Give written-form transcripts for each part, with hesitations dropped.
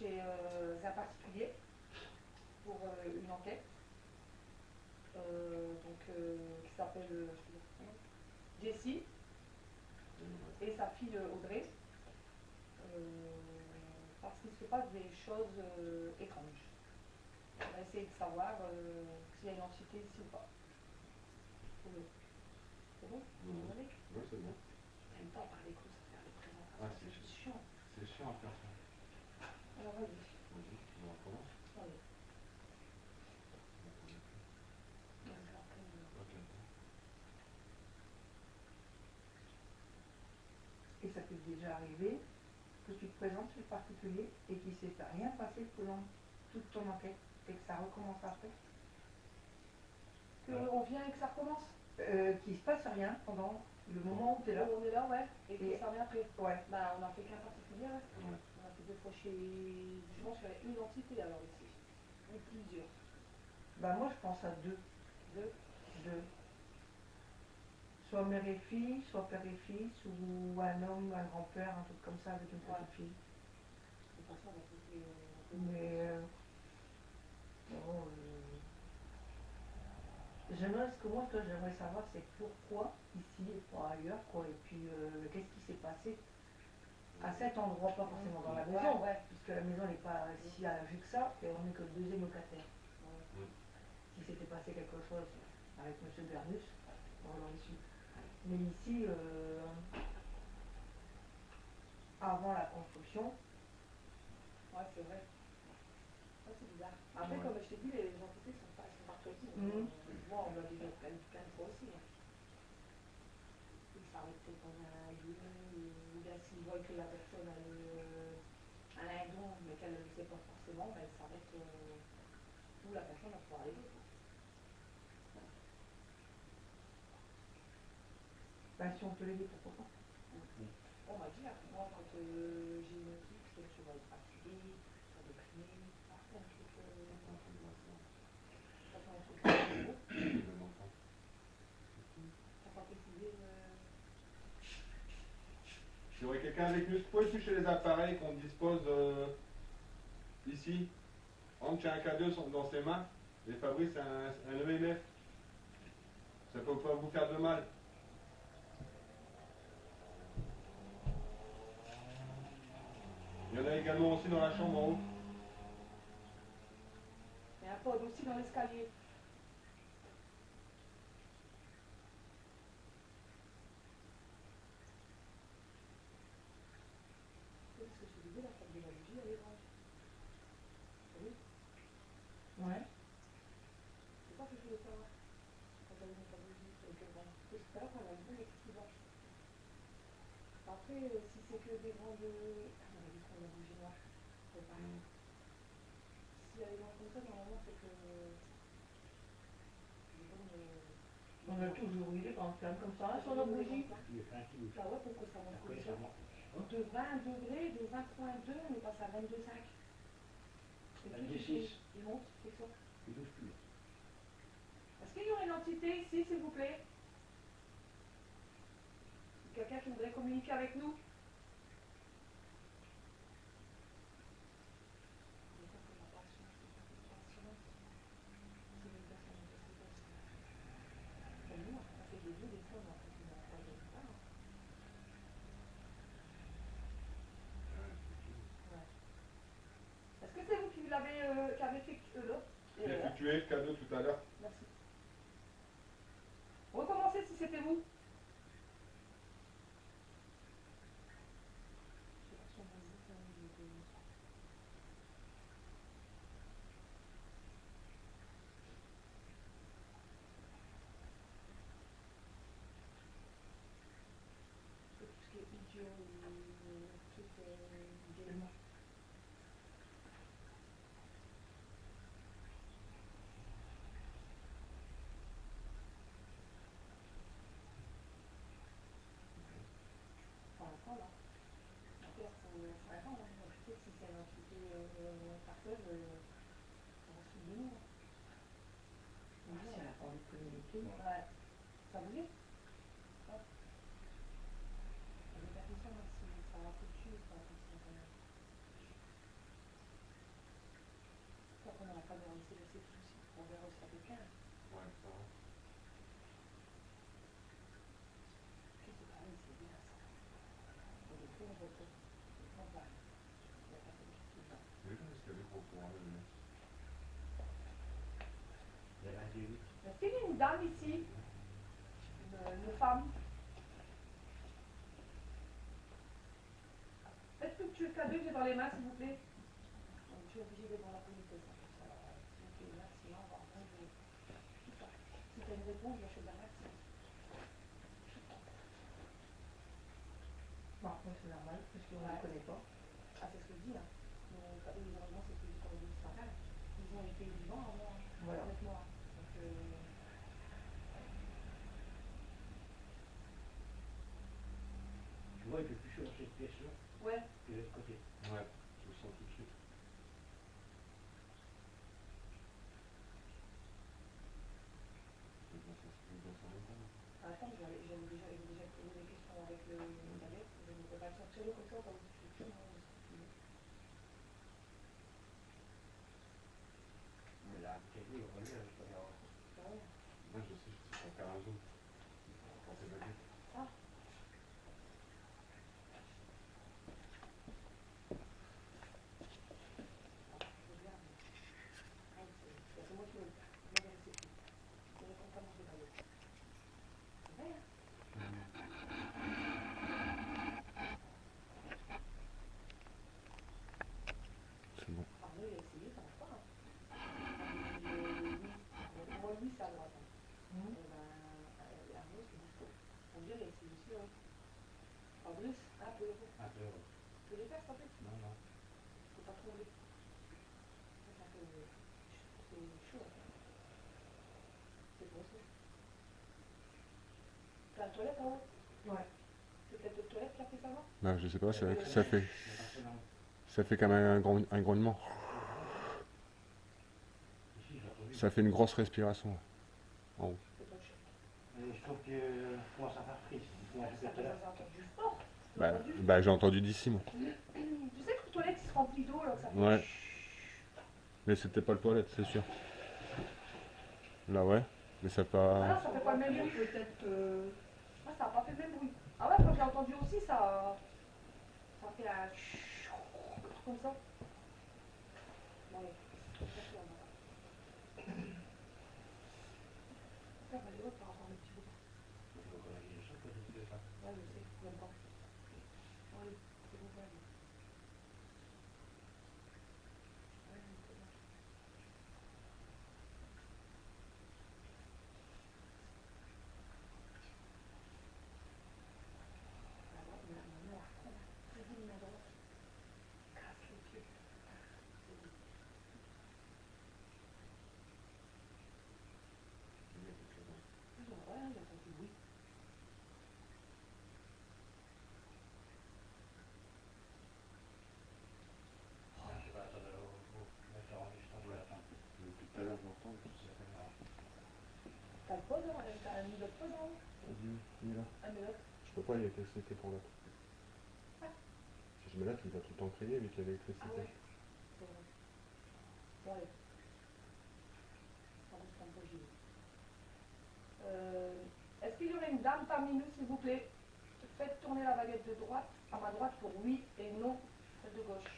chez un particulier pour une enquête qui s'appelle Jessie et sa fille Audrey, parce qu'il se passe des choses étranges. On va essayer de savoir s'il y a une entité ici ou pas. C'est bon? Vous avez? Oui, c'est bon. J'aime pas parler comme ça, faire des présentations. Ah, c'est chiant. C'est chiant à faire ça. Alors vas-y. Vas-y, on recommence. Allez. Et ça peut déjà arriver que tu te présentes chez le particulier et qu'il ne s'est rien passé pendant toute ton enquête et que ça recommence après. On vient et que ça recommence. Qu'il ne se passe rien pendant le moment où tu es là. On est là, ouais. Et que ça revient après. Ouais. Bah, on a fait qu'un particulier, ouais. On a fait 2 fois chez. Je pense qu'il y a une entité alors ici. Ou plusieurs. Bah, moi je pense à 2. 2. Soit mère et fille, soit père et fils, ou un homme, un grand-père, un truc comme ça avec une petite fille. C'est pas ça, on va mais bon, j'aimerais, ce que moi j'aimerais savoir, c'est pourquoi ici et pas ailleurs, quoi. Et puis qu'est-ce qui s'est passé à cet endroit, pas forcément dans la maison, puisque la maison n'est pas si à la vue que ça, et on n'est que le 2e locataire. Si s'était passé quelque chose avec M. Bernus, on l'aurait su. Mais ici, avant la construction, ouais, c'est vrai. Ouais, c'est bizarre. Après, comme je t'ai dit, les entités sont partout. Moi, on l'a déjà plein de fois aussi. Ils s'arrêtent peut-être dans un lieu, ou bien s'ils voient que la personne a un don, mais qu'elle ne le sait pas forcément, ben, elle s'arrête où la personne va pouvoir aller. Ben, si on peut l'aider, pourquoi pas. On m'a dit, moi, quand j'ai une équipe, c'est que tu vas être fatigué, tu vas déprimer, plein de trucs. T'as pas précisé. Il y aurait quelqu'un avec nous, vous pouvez toucher les appareils qu'on dispose ici. Entre un cadeau dans ses mains et Fabrice un EMF. Ça peut pas vous faire de mal. Il y en a également aussi dans la chambre en haut. Il y a un pod aussi dans l'escalier. Qu'est-ce que je te disais, la table de la bougie, elle est grande. Oui. Ouais. C'est ça que je voulais savoir. Quand elle met la bougie, c'est que bon. Tout à l'heure, elle a une bonne électricité. Après, si c'est que des grandes. Ah, on a dit qu'on a la bougie noire. C'est pas. Si elle est grande comme ça, normalement, c'est que. On a toujours eu des grandes flammes comme ça sur nos bougies. Ah ouais, pourquoi ça monte comme ça? De 20 degrés, de 20,2, on est passé à 22,5. 22,6. Il monte, c'est ça. Il bouge plus. Est-ce qu'il y aurait une entité ici, s'il vous plaît? Quelqu'un qui voudrait communiquer avec nous? Est-ce que c'est vous qui avez fait l'autre? J'ai effectué le cadeau tout à l'heure. Merci. Recommencez si c'était vous. Tout ce qui est idiot ou truc gaiement. Enfin, là. Après, ça attend, hein. Peut-être si c'est une entité parfaite, ça va se souvenir. Si elle n'a pas envie de communiquer. Ouais. Ça vous dit? Ouais. Il y a des personnes si ça va tout de suite, ça va tout de suite quand même. c'est tout aussi. On verra aussi avec quelqu'un. Ouais, ça va. Puis c'est pareil, c'est bien ça. On est très repos. On va. Il n'y a pas de qui va. Oui, parce qu'elle est pour pouvoir le mettre. Est-ce qu'il y a une dame ici? Une femme? Faites tout le cadeau que j'ai dans les mains, s'il vous plaît. Donc, je suis obligée d'être dans la communauté, ça. S'il vous plaît, merci, au revoir, bonjour. Tout ça. Si tu as une réponse, je vais dire merci. Bon, après, c'est normal, parce qu'on ne les connaît pas. Ah, c'est ce que je dis, hein. Mais malheureusement, c'est ce que je dis comme je dis ce matin. Ils ont été vivants avant, Voilà. avec moi. Donc, Tu vois, il fait plus chaud dans cette pièce-là ouais. que de l'autre côté. Ouais, je le sens tout de suite. Attends, j'ai déjà posé des questions avec le balai. Je ne peux pas sortir le côté, on va vous dire tout le monde. Mais là, peut-être, il va venir, je peux rien voir. Moi, je sais, je peux faire un zoom. Quand c'est baguette. Ah. Je regarde. Ah, c'est moi qui le fais. Je ne sais plus. Je ne comprends pas mon balai. C'est vrai, hein? C'est bon. Ah, oui, essayé, ça marche pas. Moi, lui, c'est à droite. Et ben, Arnaud, c'est dispo. On dirait, c'est aussi, oui. Fabrice, ah, pour le coup. Un peu, ouais. Tu peux les faire, s'il te plaît? Non, non. Faut pas trop les. C'est un peu. C'est chaud. C'est bon, ça. T'as une toilette en haut? Ouais. C'est peut-être une toilette qui a fait ça, non? Bah, je sais pas, ça Il fait, y a personne en haut. ça fait quand même un grognement. Ici, j'ai entendu. Ça fait une grosse respiration. En haut. C'est pas cher. Mais je trouve que commence à faire frise. Moi, je Ça fais tout à l'heure. fait entendu fort. Bah, j'ai entendu d'ici, moi. Tu sais que les toilettes, ils se remplissent d'eau, là, que ça fait. Ouais. Mais c'était pas le toilette, c'est sûr. Là, ouais. Mais ça Ah pas. non, ça fait pas le même bruit. Peut-être. Ah, ça a pas fait le même bruit. Ah ouais, quand j'ai entendu aussi, ça. Ça fait un. Comme ça. Bon, allez. Ça va aller par rapport à mes petits bouts. Je vais encore aller ça, peut-être que ça. Ouais, je sais, même pas. Allez, c'est bon, allez. Ouais, c'est bon. La droite, ma mère, très bien, ma droite. Casse les pieds. C'est bon. Ouais, il a senti oui. Je vais attendre au mettre enregistrement, je vais attendre. Depuis tout à l'heure, j'entends. T'as le pause, hein? T'as mis l'autre pause, hein? Il est là. Ah, mais l'autre. Je peux pas, il y a l'électricité pour l'autre. Ah. Si je mets là, tu me vas tout le temps crier vu qu'il y a l'électricité. Ah ouais. C'est vrai. Bon, allez. Ça reste un peu gêné. Est-ce qu'il y aurait une dame parmi nous, s'il vous plaît? Faites tourner la baguette de droite à ma droite pour oui et non de gauche.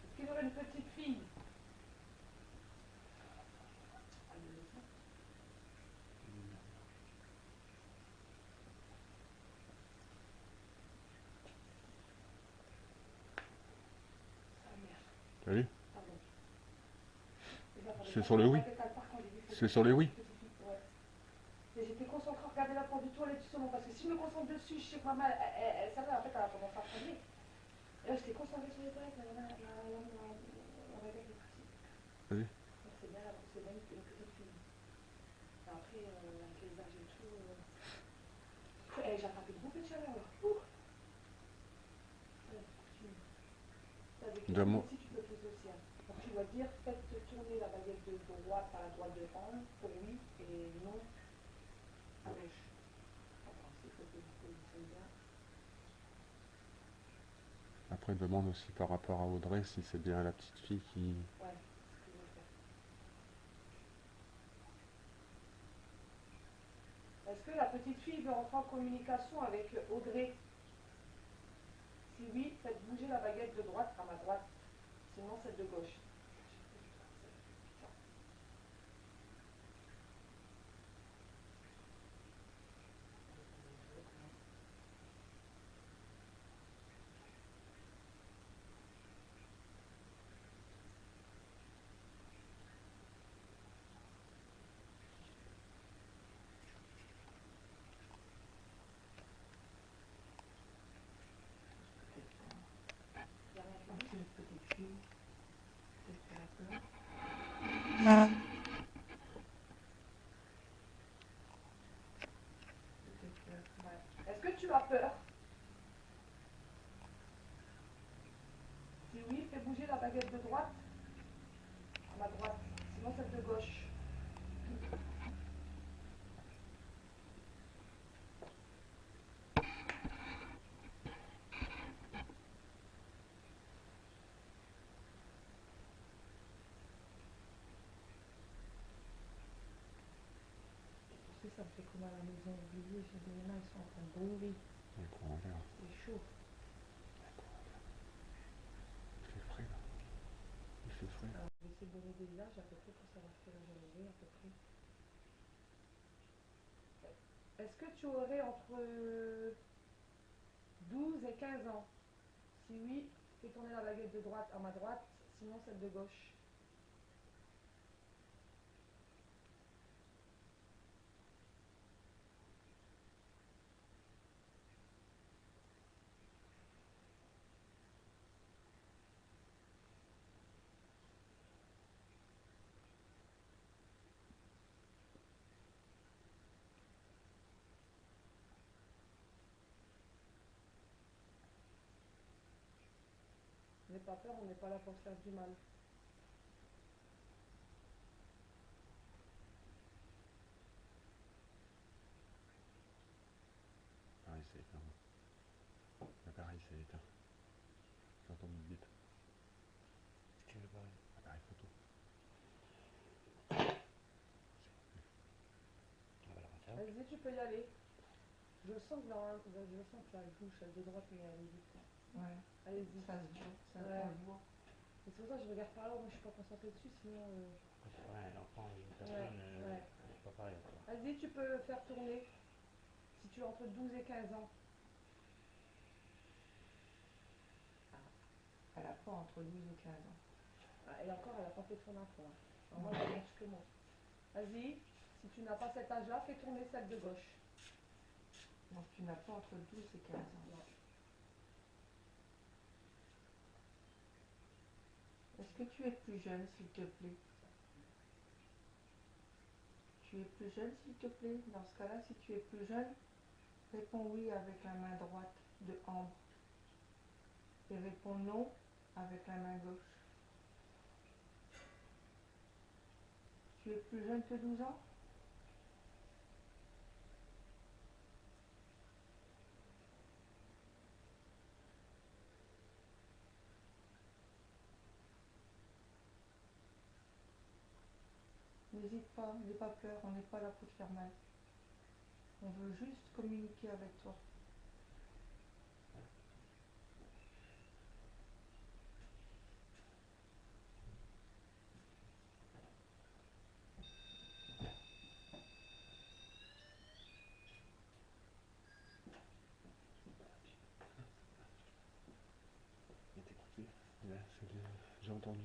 Est-ce qu'il y aurait une petite fille? Ah merde, T'as vu? pardon. C'est sur le oui. C'est sur le oui. Ouais. Et j'étais concentrée à regarder la porte du toilette du salon parce que si je me concentre dessus, je sais que maman, elle savait, en fait, elle a commencé à prendre. Et là, j'étais concentrée sur les toilettes, la baguette est partie. Oui. Donc c'est bien une petite fille. Et après, avec les âges et tout, j'ai attrapé une bouffée de chaleur là. Ouh. Ouais, avec les aussi, tu peux faire aussi. Hein. Donc tu dois dire, faites tourner la baguette de droite à la droite de Anne pour oui et non à gauche. Attends, s'il faut que je positionne bien. Après, demande aussi par rapport à Audrey si c'est bien la petite fille qui... Ouais, c'est ce que je vais faire. Est-ce que la petite fille veut rentrer en communication avec Audrey? Si oui, faites bouger la baguette de droite à ma droite, sinon celle de gauche. C'est une petite fille. Peut-être qu'elle a peur. Peut-être qu'elle a peur. Ouais. Est-ce que tu as peur? Si oui, fais bouger la baguette de droite à ma droite, sinon celle de gauche. Tu sais, ça me fait comme à la maison oubliée. J'ai des mains, ils sont en train de brûler. C'est chaud. Il fait frais là. Il fait frais. Alors, je vais essayer de donner des âges à peu près pour savoir quel âge elle est à peu près. Est-ce que tu aurais entre 12 et 15 ans? Si oui, fais tourner la baguette de droite à ma droite, sinon celle de gauche. N'aie pas peur, on n'est pas là pour se faire du mal. Pareil, c'est éteint. L'appareil, c'est éteint. J'entends une bite. Quel appareil? Appareil photo. On va la retirer. Vas-y, tu peux y aller. Je sens que la bouche, elle de droite, mais elle est vite. Ouais. Allez-y. Ça se voit. Ça Ouais. on le voit. Et c'est pour ça que je regarde par là, moi je suis pas concentrée dessus, sinon... Ouais, l'enfant, une personne, ouais. c'est pas pareil. Quoi. Vas-y, tu peux faire tourner. Si tu es entre 12 et 15 ans. Elle a pas entre 12 et 15 ans. Ah, et encore, elle n'a pas fait son info. Hein. Alors moi, elle marche que moi. Vas-y, si tu n'as pas cet âge-là, fais tourner celle de gauche. Donc tu n'as pas entre 12 et 15 ans. Non. Est-ce que tu es plus jeune, s'il te plaît? Tu es plus jeune, s'il te plaît? Dans ce cas-là, si tu es plus jeune, réponds oui avec la main droite de Ambre. Et réponds non avec la main gauche. Tu es plus jeune que 12 ans? N'hésite pas, n'aie pas peur, on n'est pas là pour te faire mal. On veut juste communiquer avec toi. Il est écouté. Ouais, j'ai entendu.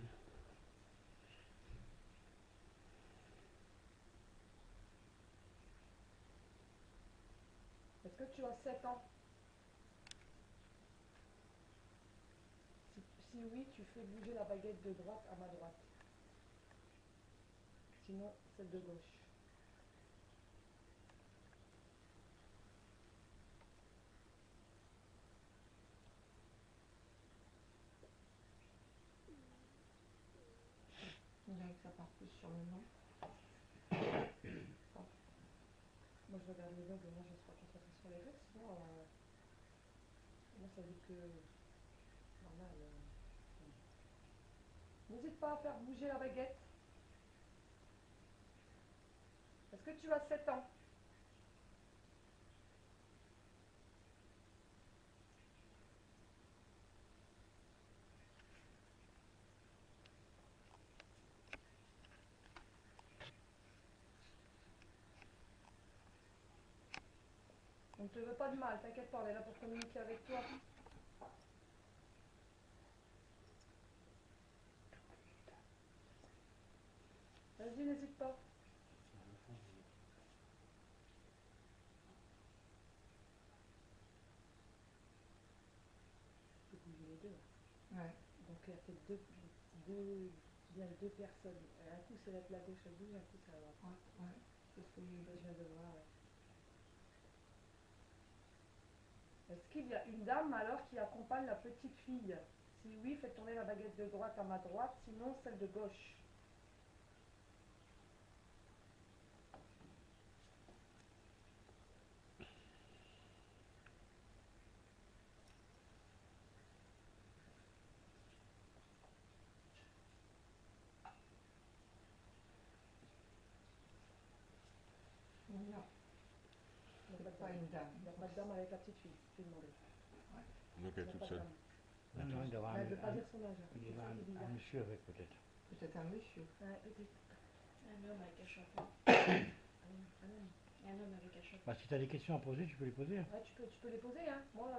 que tu as 7 ans? Si oui, tu fais bouger la baguette de droite à ma droite. Sinon, celle de gauche. On dirait que ça part plus sur le nom. Moi, je regarde les règles, moi, je serai concentrée sur les règles, sinon, moi, ça dit que... Normal. N'hésite pas à faire bouger la baguette. Est-ce que tu as 7 ans? On ne te veut pas de mal, t'inquiète pas, on est là pour communiquer avec toi. Vas-y, n'hésite pas. Tu peux bouger les deux. Ouais. Donc il y a peut-être bien deux personnes. Un coup c'est la gauche à bouge, un coup c'est la droite. Ouais. C'est ce que j'ai Je dit. viens de voir, ouais. Est-ce qu'il y a une dame alors qui accompagne la petite fille? Si oui, faites tourner la baguette de droite à ma droite, sinon celle de gauche. Non, Il n'y a c'est pas une dame. Il n'y a pas de dame avec la petite fille, je vais demander. Donc elle est toute seule. Non, non, il doit y avoir Elle ne veut pas un, dire son âge. il doit y avoir un monsieur avec peut-être. Peut-être un monsieur. Ouais, peut-être. Un homme avec un chapeau. Un homme avec un chapeau. Bah, si tu as des questions à poser, tu peux les poser. Ouais, tu peux les poser, hein. Moi,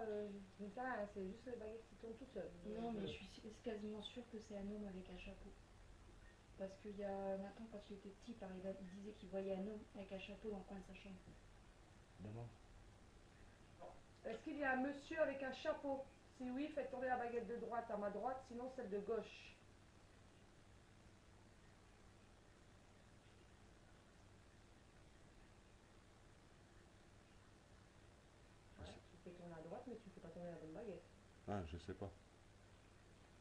je ne sais rien, c'est juste les baguettes qui tournent toutes seules. Non, mais je suis quasiment sûre que c'est un homme avec un chapeau. Parce qu'il y a Nathan, quand il était petit, il disait qu'il voyait un homme avec un chapeau dans le coin de sa chambre. Demande. Est-ce qu'il y a un monsieur avec un chapeau? Si oui, faites tourner la baguette de droite à ma droite, sinon celle de gauche. Ouais, tu fais tourner à droite, mais tu ne fais pas tourner la bonne baguette. Ah, je sais pas.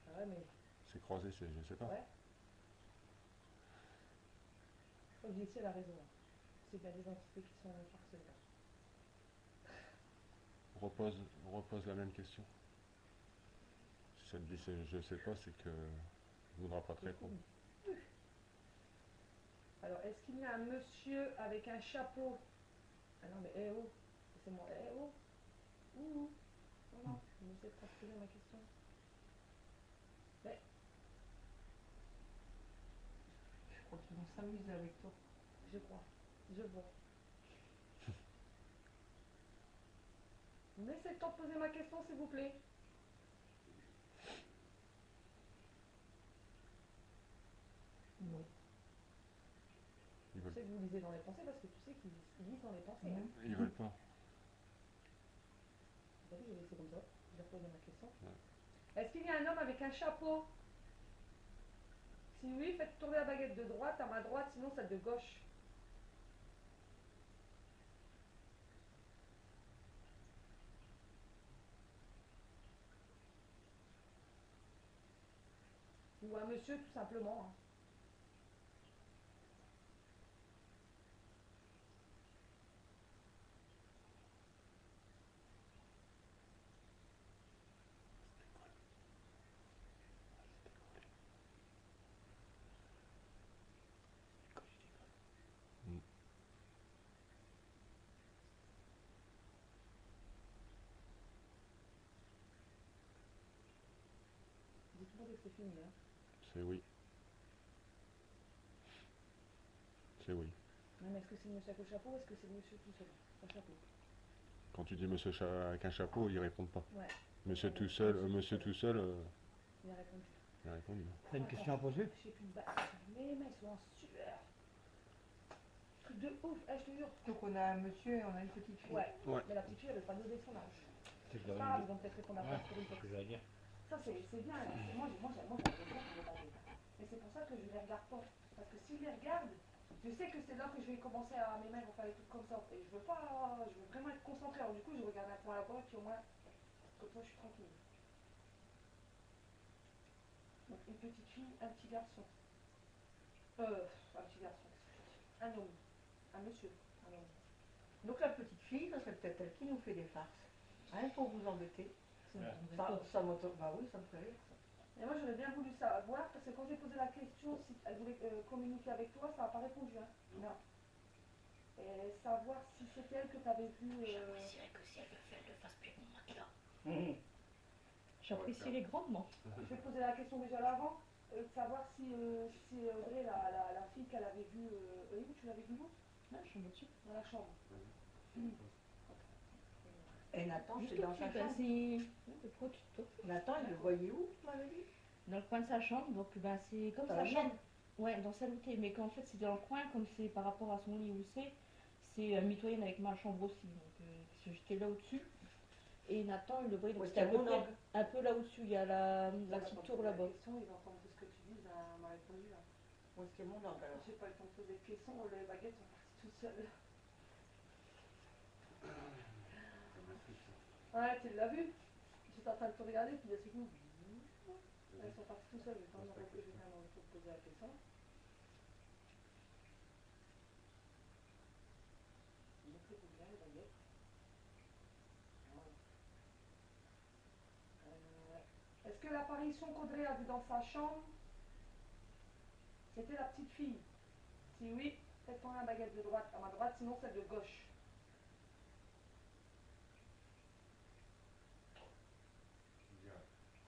Ah ouais, mais... C'est croisé, je sais pas. Ouais. Donc ici, elle a raison. C'est bien des entités qui sont parcellaires. Repose la même question. Si ça te dit je sais pas, c'est que ne voudra pas te répondre. Alors, est-ce qu'il y a un monsieur avec un chapeau? Ah non, mais eh oh, c'est moi, eh oh. Ouh. Non, non, je me sais transposer ma question. Mais, Je crois qu'ils vont s'amuser avec toi. je crois, je vois. Laissez le temps de poser ma question, s'il vous plaît. Non. Ils Je veulent, sais que vous lisez dans les pensées parce que tu sais qu'ils lisent dans les pensées. Hein. ils veulent pas. Vous avez vu, j'ai laissé comme ça. Je vais reposer ma question. Ouais. Est-ce qu'il y a un homme avec un chapeau? Si oui, faites tourner la baguette de droite à ma droite, sinon celle de gauche. Ou un monsieur, tout simplement. Hein. Dites-moi dès que c'est fini. Hein. C'est oui. C'est oui. Non, mais est-ce que c'est le monsieur avec le chapeau ou est-ce que c'est le monsieur tout seul? Sans chapeau. Quand tu dis monsieur avec un chapeau, ils répondent pas. Ouais. Monsieur tout seul, Il a répondu. il a répondu. Tu as une question à poser? Je sais plus de bas. Mes mains sont en sueur. truc de ouf, je te jure. Donc on a un monsieur et on a une petite fille. Ouais. Ouais. Mais la petite fille, elle veut pas donner son âge. C'est que C'est pas grave, ils vont peut-être répondre à Ouais, ça sur une c'est ce texte. que j'allais dire. Ça, c'est bien. Là. Moi, j'aimerais bien qu'on regarde. Mais c'est pour ça que je les regarde pas. Parce que s'ils les regardent, je sais que c'est là que je vais commencer à. Mes mains vont faire des trucs comme ça. Et je veux pas. Je veux vraiment être concentrée. Alors, du coup, je regarde un point là-bas, puis au moins, comme ça, je suis tranquille. Donc, une petite fille, un petit garçon. Un petit garçon. Un homme. Un monsieur. Un homme. Donc la petite fille, ça serait peut-être elle qui nous fait des farces. Rien pour vous embêter. Ça m'auto... Bah oui, ça me ferait rire. Et moi, j'aurais bien voulu savoir, parce que quand j'ai posé la question si elle voulait communiquer avec toi, ça n'a pas répondu. Hein. Non. Et savoir si c'était elle que tu avais vu. J'apprécierais que si elle le fait, elle le fasse plus mon matelas. J'apprécierais grandement. Je vais poser la question déjà l'avant, de savoir si Audrey, la fille qu'elle avait vue, où tu l'avais vue où? Dans la chambre au-dessus. Dans la chambre. Et Nathan, c'est dans sa chambre. Nathan, il le voyait où, tu m'avais dit? Dans le coin de sa chambre, donc ben, c'est comme Dans sa la chambre. Ouais, dans celle où t'es, mais qu'en fait c'est dans le coin, comme c'est par rapport à son lit où c'est mitoyenne avec ma chambre aussi. Donc j'étais là au-dessus. Et Nathan, il le voyait, donc Ouais, c'était à peu mon près angle. un peu là au-dessus, il y a la petite tour là-bas. Il va entendre tout ce que tu dis, il m'a répondu là. Où est-ce que mon angle alors? J'ai pas eu le temps de poser de questions, les baguettes sont parties toutes seules. Ouais, tu l'as vu? J'étais en train de te regarder, puis d'un seul coup, elles sont parties tout seules. J'ai quand même envie de te poser la question. Montrez-vous bien les baguettes. Est-ce que l'apparition qu'Audrey a vue dans sa chambre, c'était la petite fille? Si oui, faites tomber la baguette de droite à ma droite, sinon celle de gauche.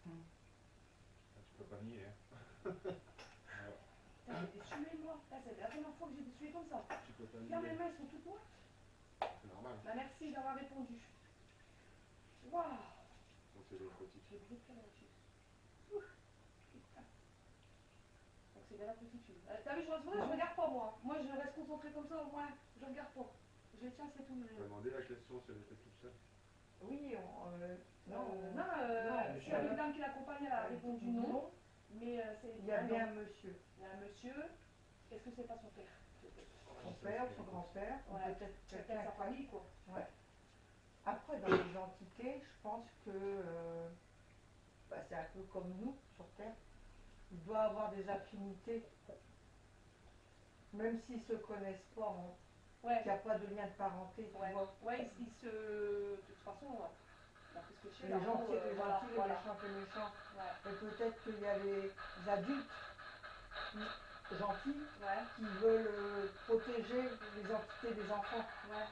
Tu peux pas nier, hein. Putain, j'ai des suées, moi. Là, c'est la première fois que j'ai des suées comme ça. Tu peux pas Regarde, mes nier. mains, elles sont toutes moites. C'est normal. Bah, merci d'avoir répondu. Waouh! Donc c'est des petites. J'ai oublié de faire la petite. Ouf, putain. Donc c'est bien la petite fille. T'as vu, je regarde pas moi. Moi, je reste concentrée comme ça, au moins, je regarde pas. Je tiens, c'est tout. Tu as demandé la question si elle était toute seule. Oui, C'est une dame qui l'accompagne, elle a répondu non. Mais c'est. il y a bien un monsieur. Il y a un monsieur. Est-ce que c'est pas son père? Son père, son grand-père, ou Ouais. peut-être C'est quelqu'un. sa famille, quoi. Ouais. Après, dans les entités, je pense que c'est un peu comme nous sur Terre. Il doit avoir des affinités, même s'ils ne se connaissent pas, Ouais. qu'il n'y a pas de lien de parenté, tu Ouais, vois. ouais, ils se. De toute façon, d'après ce que je sais, Les là, gentils, les voilà, gentils, les voilà. méchants, les méchants. Ouais. Et peut-être qu'il y a les adultes gentils Ouais. qui veulent protéger les entités des enfants Ouais.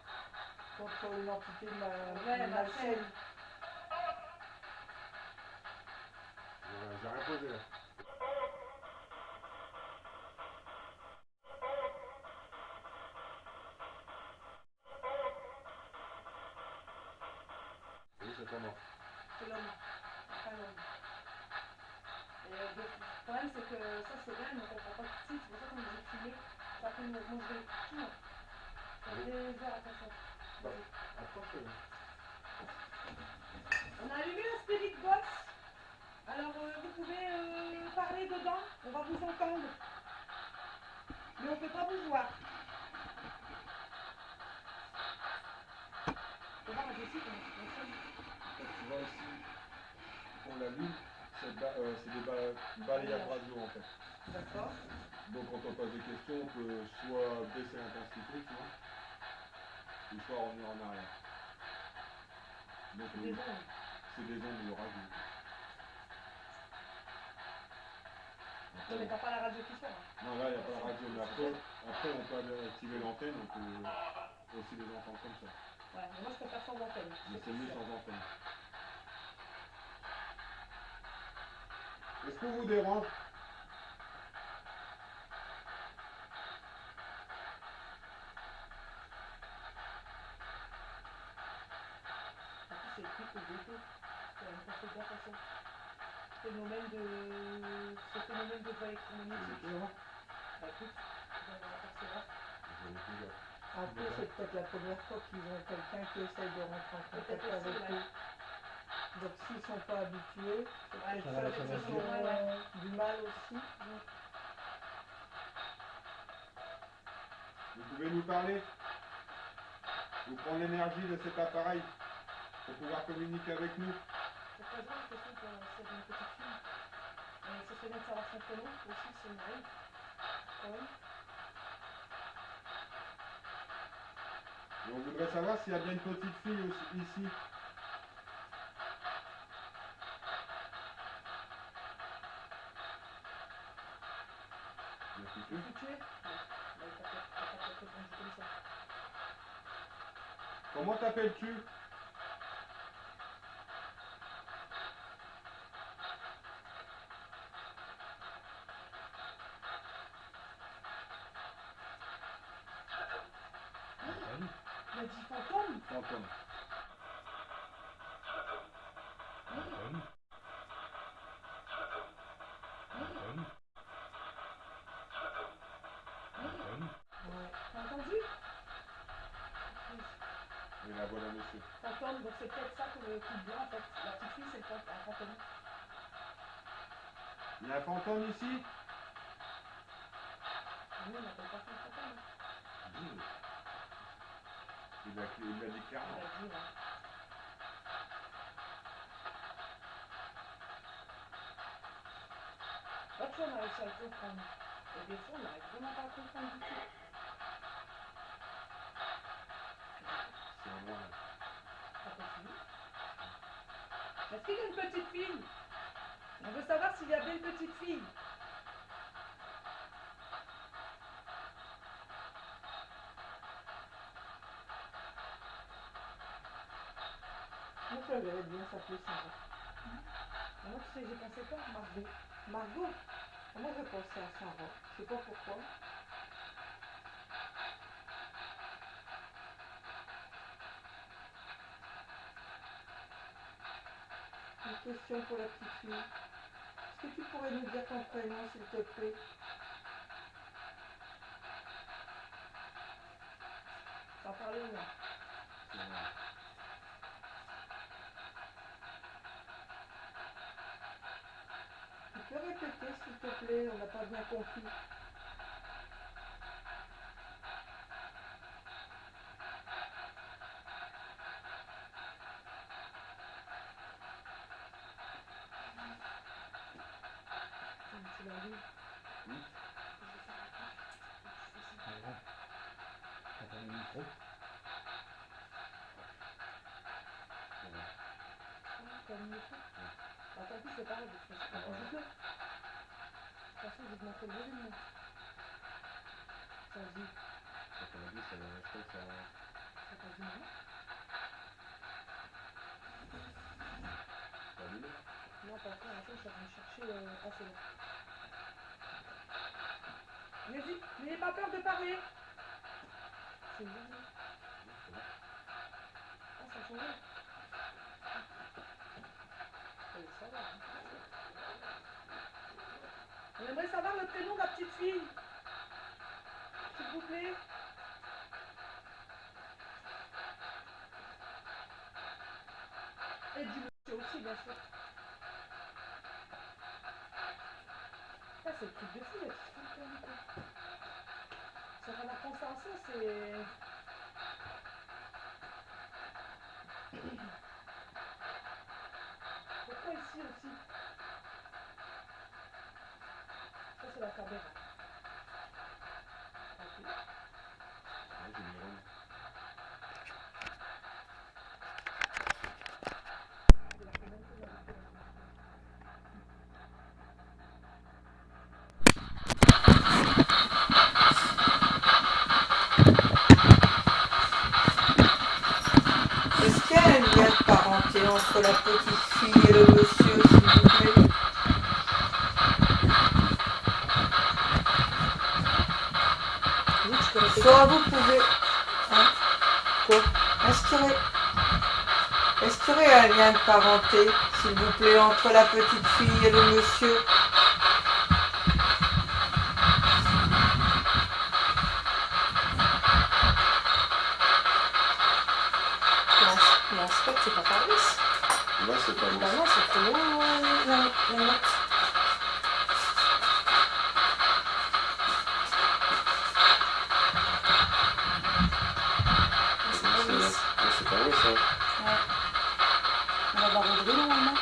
contre une entité Ouais, malsaine. J'ai rien posé là. Oui, c'est comment? C'est l'homme. Enfin, l'homme. Et le problème, c'est que ça, c'est vrai, mais on comprend pas tout de suite. C'est pour ça qu'on nous a filé. Ça peut nous manger tout. Ça fait des heures à faire ça. Approche. On a allumé un spirit box. Alors, vous pouvez parler dedans. On va vous entendre. Mais on ne peut pas vous voir. On va regarder ici, Tu vois ici, on l'allume, c'est des balayages radio en fait. D'accord. Donc quand on pose des questions, on peut soit baisser l'intensité, tu vois, ou soit revenir en arrière. Donc c'est des ondes radio. on n'est pas la radio qui sort. Non, là il n'y a pas la radio, mais après on peut activer l'antenne, on peut aussi les entendre comme ça. Ouais, mais moi je préfère sans antenne. Mais c'est mieux sans antenne. Est-ce que vous dérange? C'est écrit au début. Ça fait bien passer. Phénomène de. Ce phénomène de voie électromagnétique. Bah écoute, on va faire ça. Après, c'est peut-être la première fois qu'ils ont quelqu'un qui essaye de rentrer en contact Peut-être avec aussi, eux. Donc s'ils ne sont pas habitués, c'est Ouais, peut-être ça va, ça ça va qu'ils être ont dur. du mal aussi. Vous pouvez nous parler? Vous prenez l'énergie de cet appareil pour pouvoir communiquer avec nous? Je poserai une question pour c'est une petite fille. Ce serait bien de savoir son prénom aussi, c'est Marie. Quand même. Et on voudrait savoir s'il y a bien une petite fille aussi, ici. Tu peux tuer? Non. Il n'y a pas de réponse comme ça. Comment t'appelles-tu? Il a dit fantôme? Fantôme. Ouais. T'as entendu? Et la voilà, monsieur. Fantôme, donc c'est peut-être ça que tu dis en fait. La petite fille, c'est un fantôme. Il y a un fantôme ici? Nous, on n'appelle pas ça un fantôme. Il l'a dit Il clairement. a dit, ouais. Là, tu vois, on a réussi à le comprendre. Et des fois, on n'arrive vraiment pas à le comprendre du tout. C'est moi. Ça continue. Est-ce qu'il y a une petite fille? On veut savoir s'il y a bien une petite fille. Moi, je verrais bien s'appeler Sarah. Moi, tu sais, j'ai pensé quoi? Margot. Margot. Moi, je pensais à Sarah. Je sais pas pourquoi. Une question pour la petite fille. Est-ce que tu pourrais nous dire ton prénom, s'il te plaît? Ça va parler ou non? Tu peux répéter, s'il te plaît? On n'a pas bien compris. Tu l'as dit. T'as pas le micro? T'as mis le feu? Bah, tant pis, c'est pareil, de toute façon. Rajoute-le. De toute façon, je vais te montrer le volume, moi. Ça se dit. Ça t'a dit non? Non, pas encore, attends, je suis en train de chercher le... Ah, c'est bon. N'ayez pas peur de parler. C'est bon. Ah, ça a changé. Ça va. On aimerait savoir le prénom de la petite fille. S'il vous plaît. Et du monsieur aussi, bien sûr. Ça, c'est le truc de fou, la petite fille, quand même, quoi. Ça va penser à ça, c'est... Pourquoi ici aussi? Ça, c'est la caméra. Ok. Il a fait même chose avec elle. Est-ce qu'il y a un lien de parenté entre la petite fille et le monsieur, s'il vous plaît? Oui, tu peux répéter. Soit vous pouvez... Hein? Quoi? Est-ce qu'il y aurait un lien de parenté, s'il vous plaît, entre la petite fille et le monsieur? C'est pas vrai ça. Ouais. On va voir Audrey normalement.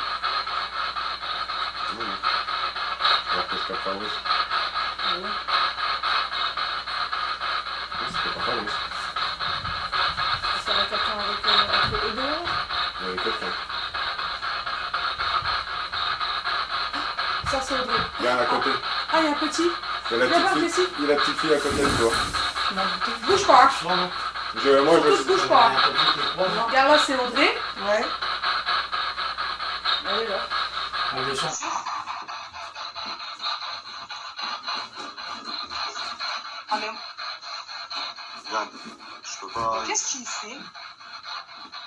Non. Alors que c'est pas Fabrice. Ah ouais. Non, c'était pas Fabrice. Ça va quelqu'un avec les deux. Il y avait quelqu'un. Ça c'est Audrey. Il y a un à côté. Ah, il y a un petit. Il y a la Viens voir, petite fille. ici. Il y a la petite fille à côté de toi. Non, bouge pas. Non, non. Moi je Tous bouge pas. Ouais. Regarde là, c'est Audrey. Ouais. Elle est là. Elle descend. Allez. Yann, je peux pas. Qu'est-ce qu'il fait?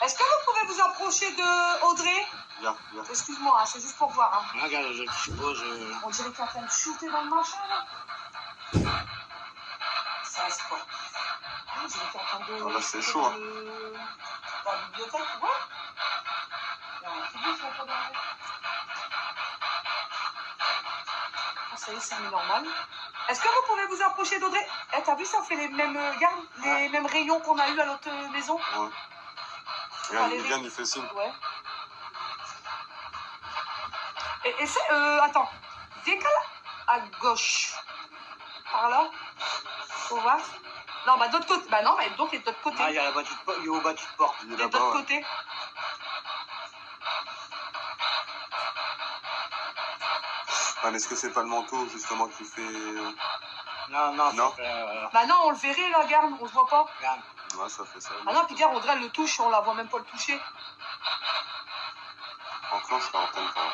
Est-ce que vous pouvez vous approcher de Audrey? Viens. Excuse-moi, hein, c'est juste pour voir. Hein. Regarde, je suppose. On dirait qu'il est en train de shooter dans le machin là. Ça reste pas. On dirait qu'il est en train de. Ah, là, c'est chaud, hein. Dans la bibliothèque, ouais. Il y a un petit bout, je vois pas dans le- Ah, ça y est, c'est mis normal. Est-ce que vous pouvez vous approcher d'Audrey? Eh, t'as vu, ça fait les mêmes, regarde, les mêmes rayons qu'on a eu à l'autre maison. Ouais. Regarde, il fait signe. Ouais. Et c'est, attends, décale à gauche. Par là. Faut voir. Non, bah d'autre côté. Bah non, mais donc il est de l'autre côté. Ah, il y a la petite porte. Il est au bas de la porte. Il est Il est de là-bas. l'autre Ouais. côté. Ah, mais est-ce que c'est pas le manteau justement qui fait. Non, non. Non. Ça fait, Bah non, on le verrait là, regarde, on le voit pas. regarde. Ouais, ça fait ça. Ah non, puis regarde, Audrey, elle le touche, on la voit même pas le toucher. Enclenche la antenne quand même.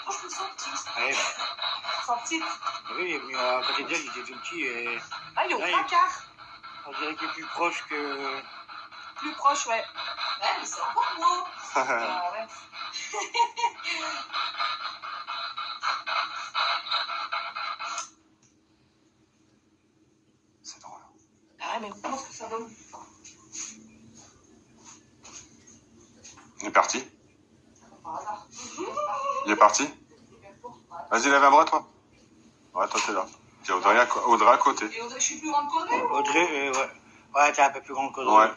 Oh, je me sens petite. Allez. Je sens petite. Oui, il est venu à côté d'elle, il était tout petit et Ah, il est au Ouais. placard. on dirait qu'il est plus proche que. Plus proche, ouais. Ouais, mais c'est encore moi. Ah ouais. C'est drôle. Ah ouais, mais comment est-ce que ça donne? Il est parti. Voilà. Il est parti. Vas-y, lève un bras, toi. Ouais, toi, t'es là. Il y a Audrey à côté. Et Audrey, je suis plus grande qu'Audrey ou? Audrey, ouais. Ouais, t'es un peu plus grande qu'Audrey. Ouais.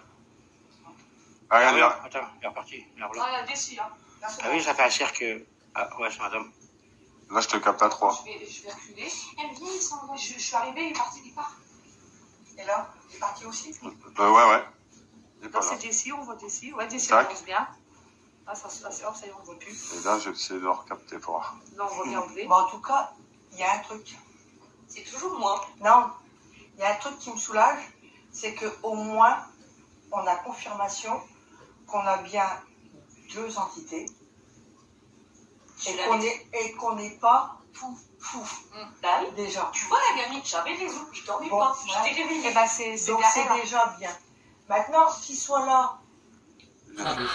Ah, regarde, il y a- Attends, il est reparti. Il est reparti. Ah, il y a des si, hein. Là, c'est Ah bon. oui, ça fait un cercle. Ah, ouais, c'est madame. Là, je te capte à 3. Je vais reculer. Elle vient, il s'en va. Je suis arrivée, il est parti, il part. Et là, il est parti aussi. Ouais. Il est pas Là, là. c'est Jessie, on voit Jessie. Ouais, Jessie, Tac. on pense bien. Là, ça se passe, hop, ça y est, on ne voit plus. Et là, je vais essayer de le recapter pour voir. Là, on voit bien Audrey. Bon, en tout cas, il y a un truc. C'est toujours moi. Non, il y a un truc qui me soulage, c'est qu'au moins, on a confirmation qu'on a bien deux entités et qu'on n'est pas fou. Là, Déjà. tu vois la gamine, j'avais les os, je dormais Bon, pas. Je ouais. t'ai réveillée. Eh ben, c'est Donc bien c'est elle. déjà bien. Maintenant, qu'il soit là, Ah ouais.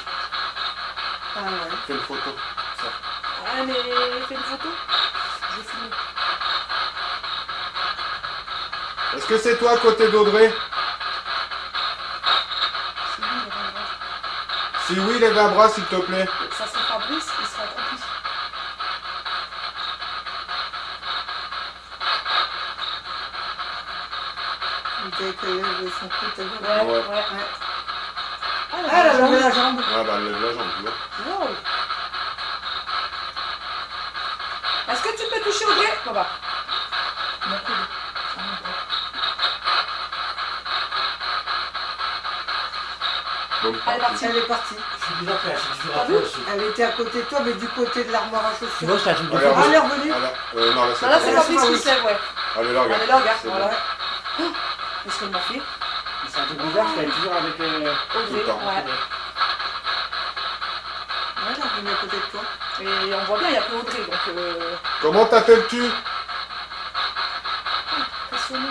Fais une photo. Ah, mais fais une photo. Je vais filmer. Est-ce que c'est toi à côté d'Audrey? Si oui, lève un bras, s'il te plaît. Ça, c'est Fabrice, il sera complice. Il dirait qu'elle lève son cou, t'as vu? Ouais. Ah, Ah, elle a levé la jambe. Ouais, bah, elle lève la jambe, tu vois. Wow. Est-ce que tu peux toucher Audrey? Papa. Mon coude. Ah, mon coude. Donc, Elle est partie. Elle est partie. Je suis bizarre, c'est toujours T'as un vu peu aussi. Elle était à côté de toi, mais du côté de l'armoire à Tu chaussures. vois, c'est un truc de Regarde. Ah, elle est revenue. non, là, c'est Non, là, c'est Là, Fabrice c'est qui Fabrice. se lève, ouais. Allez, là, regarde. Elle est là, regarde. C'est Voilà. bon. Oh, qu'est-ce qu'elle m'a fait? C'est un truc bizarre, c'est toujours avec. Audrey, Tout le temps. ouais. Ouais, elle est revenue à côté de toi. Et on voit bien, il n'y a que Audrey, donc Comment t'appelles-tu? impressionné.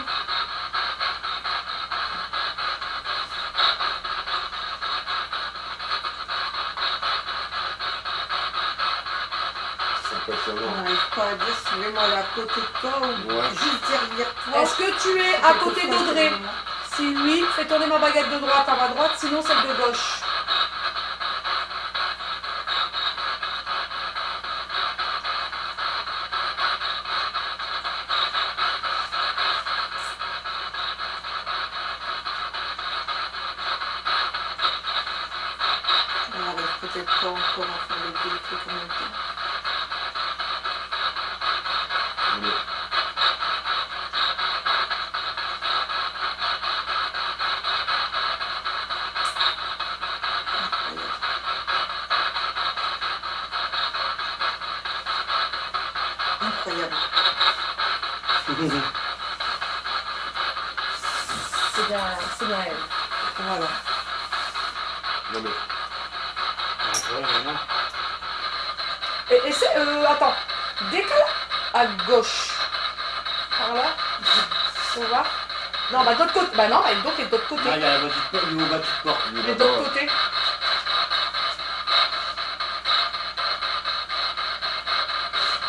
C'est On impressionnant. n'arrive pas à dire si vraiment elle est à côté de toi ou Ouais. juste derrière toi. Est-ce que tu es à côté d'Audrey? Si oui, fais tourner ma baguette de droite à ma droite, sinon celle de gauche. On n'arrive peut-être pas encore à faire les deux trucs en même temps. Incroyable. C'est bien elle. Voilà. Non mais, Ouais, vraiment. Et c'est... attends. Décale à gauche. Par là. On va voir. Non, bah de l'autre côté. Bah non, elle est donc de l'autre côté. Ah, il y a la petite porte, il y a la petite porte. il est Elle est de là-bas, l'autre côté.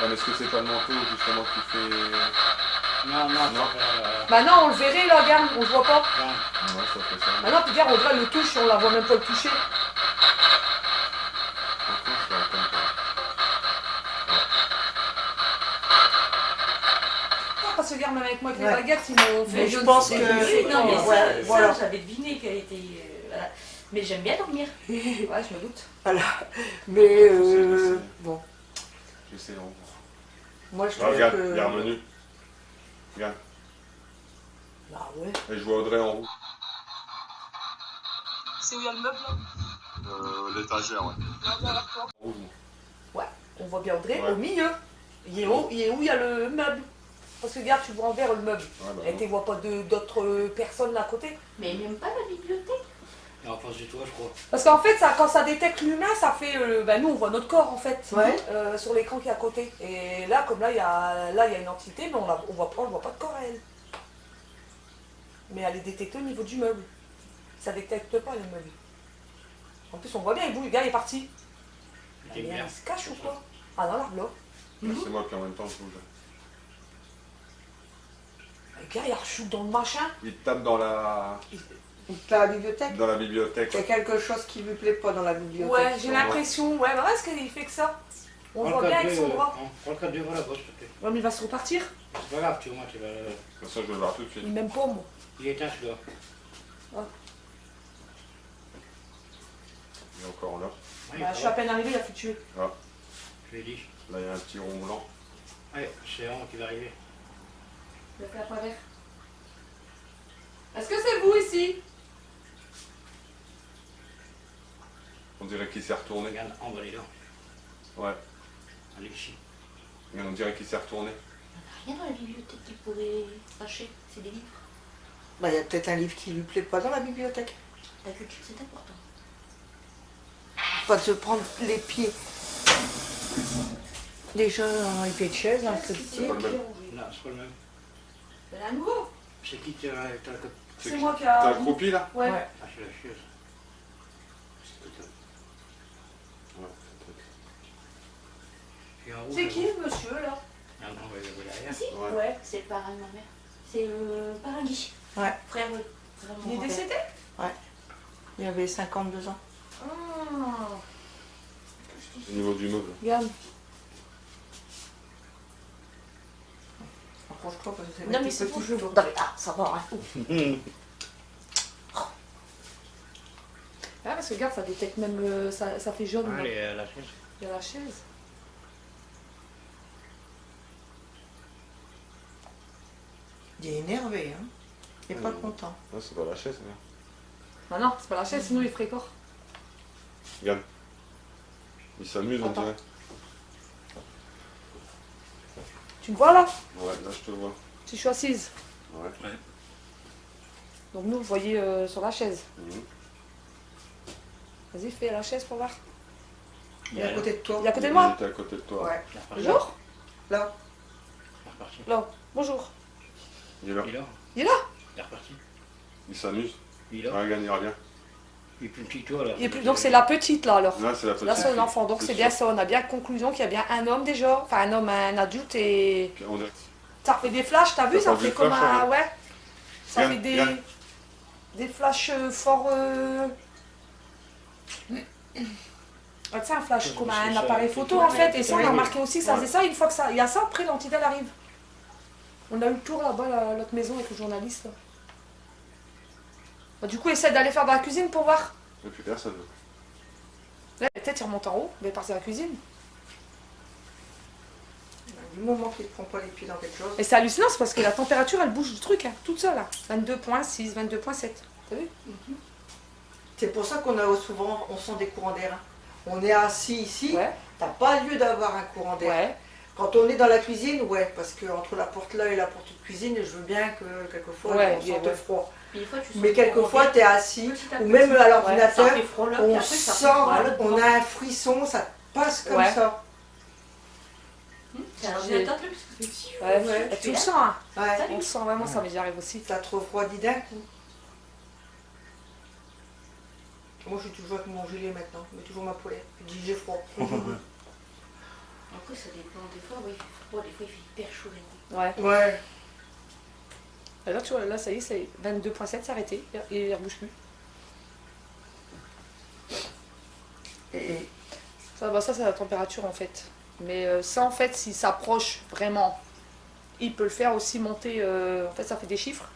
Ah, mais est-ce que c'est pas le manteau justement qui fait... Non, non, Non. Bah non, on le verrait là, regarde, on le voit pas. Non, ça fait ça. Bah non, puis regarde, on dirait le touche, on la voit même pas le toucher. Franchement, je l'entends pas. Non, parce que regarde, même avec moi avec les Ouais. baguettes, ils m'ont fait... Mais je pense que- Non, mais Ouais, ça, voilà. j'avais deviné qu'elle était. Voilà. Mais j'aime bien dormir. Ouais, je me doute. Voilà. Mais sais. bon, J'essaie d'en voir. moi je Ah, trouve regarde, que... il y a un menu. Regarde. Ah ouais. Et je vois Audrey en roue. C'est où il y a le meuble là L'étagère, ouais. Rouge, moi. On voit bien Audrey Ouais. au milieu. Il est où il y a le meuble. Parce que regarde, tu vois en vert le meuble. Ouais, bah, Et tu vois pas d'autres personnes là à côté. Mais même pas la bibliothèque. Et en face de toi, je crois. Parce qu'en fait, ça, quand ça détecte l'humain, ça fait... bah nous, on voit notre corps en fait. Ouais. Sur l'écran qui est à côté. Et là, comme là, il y a une entité, mais on voit pas de corps à elle. Mais elle est détectée au niveau du meuble. Ça détecte pas les meubles. En plus, on voit bien, le gars est parti. Il est Il bien. se cache ou quoi? Ah, dans l'arbre là. C'est moi qui en même temps je bouge. Le gars, il rechoue dans le machin. Il tape dans la Dans la bibliothèque, bibliothèque. il y a quelque chose qui lui plaît pas dans la bibliothèque. Ouais, j'ai l'impression. Ouais, bah, est-ce qu'il fait que ça? On le voit bien avec son bras. Prends le 4-2, voilà, bosse, s'il te plaît. Ouais, mais il va se repartir. C'est pas grave, tu vois, tu vas. De toute façon, je vais le voir tout de suite. Il m'aime pas, moi. Il est éteint, celui-là. Il est encore là. Ouais, Bah, je suis à peine arrivée, il a fait tuer. Je lui ai dit. Là, il y a un petit rond blanc. Allez, c'est vraiment qui va arriver. Il a fait apparaître. Est-ce que c'est vous ici? On dirait qu'il s'est retourné. Regarde, en bas, il est là. Ouais. Alexis. Mais on dirait qu'il s'est retourné. Rien dans la bibliothèque qui pourrait fâcher. C'est des livres. Bah, il y a peut-être un livre qui lui plaît pas dans la bibliothèque. La culture, c'est important. Pas de se prendre les pieds. Déjà, les pieds de chaise, un truc C'est pas le même. Non, c'est pas le même. C'est à nouveau. C'est qui qui a la tête? C'est moi qui T'as a. accroupi là? Ouais. Ouais. Ah, c'est la chieuse. C'est peut-être. Ouais, peut-être. Il y a un rouge, C'est là, qui le monsieur là? il y a un grand, il va derrière. Ici Ouais. Ouais. C'est le parrain de ma mère. C'est le parrain Guy. Ouais. Frère, oui. Frère de Il mon est grand-père. décédé? Il avait 52 ans. Ah. Au niveau du meuble. Regarde. Approche-toi parce que c'est Non, mais tout c'est petit. bon, je veux. Non, mais ah, ça va. Hein. Ah, parce que regarde, ça détecte même. Ça fait jaune. là. Allez, la chaise. Il y a la chaise. Il est énervé, hein. Il est pas content. Non, c'est pas la chaise, là. Ah non, c'est pas la chaise, sinon il ferait corps. Regarde. Il s'amuse, on Attends. dirait. Tu me vois là? Ouais, là, je te vois. Si je suis assise. Ouais. Donc nous, vous voyez sur la chaise. Mhm. Vas-y, fais la chaise pour voir. Il est à côté de toi. Il est à côté de moi? Il était à côté de toi. Ouais. Bonjour. Là. Il est reparti. Là. Bonjour. Il est là. Il est là. Il est là? Il est reparti. Il s'amuse. Il est là. Ah, regarde, il revient. Il est plus petit que toi, là. Il est plus... Donc c'est la petite là alors. Là, c'est la Là petite. c'est un enfant. Donc c'est bien sûr. ça. On a bien conclusion qu'il y a bien un homme déjà. Enfin un homme, un adulte et. On dirait- Ça fait des flashs, t'as vu? Ça Ça fait fait du comme flash, un. ouais. Ouais. Ça Regarde, fait des. regarde. des flashs forts. Ah, tu sais, un flash comme un appareil photo en fait. Et ça, on a remarqué aussi que ça faisait ça. Une fois que ça, il y a ça, après l'entité elle arrive. On a eu le tour là-bas, l'autre maison avec le journaliste. Là. Bah, du coup, essaie d'aller faire dans la cuisine pour voir. Il n'y a plus personne. Là, peut-être il remonte en haut, mais partir à la cuisine. Du moment qu'il ne prend pas les pieds dans quelque chose. Et c'est hallucinant, c'est parce que la température elle bouge du truc, hein, toute seule. Là. 22,6, 22,7. T'as vu? C'est pour ça qu'on a souvent, on sent des courants d'air. On est assis ici, Ouais. t'as pas lieu d'avoir un courant d'air. Ouais. Quand on est dans la cuisine, ouais, parce que entre la porte là et la porte de cuisine, je veux bien que quelquefois Ouais, on sente ouais. froid. Puis des fois, tu sens Mais le quelquefois courant tu es assis, petit à ou petit. même à Ça l'ordinateur, fait froid là, puis on après, ça sent, fait froid là. on a un frisson, ça passe comme Ouais. ça. C'est un ordinateur, parce que si Ouais. Et tu le sens, hein. Ouais. On le sent vraiment, ça, mais j'y arrive aussi. Ça te refroidit d'un coup. Moi je suis toujours avec mon gilet maintenant, mais toujours ma poêle. Je dis j'ai froid. Après, ça dépend. Des fois, ouais, il fait froid, des fois, il fait hyper chaud. Ouais. Ouais. Alors tu vois, là, ça y est, c'est 22,7, c'est arrêté. Et il rebouge plus. Et Ça, bah, ça c'est la température en fait. Mais ça, en fait, s'il s'approche vraiment, il peut le faire aussi monter. En fait, ça fait des chiffres.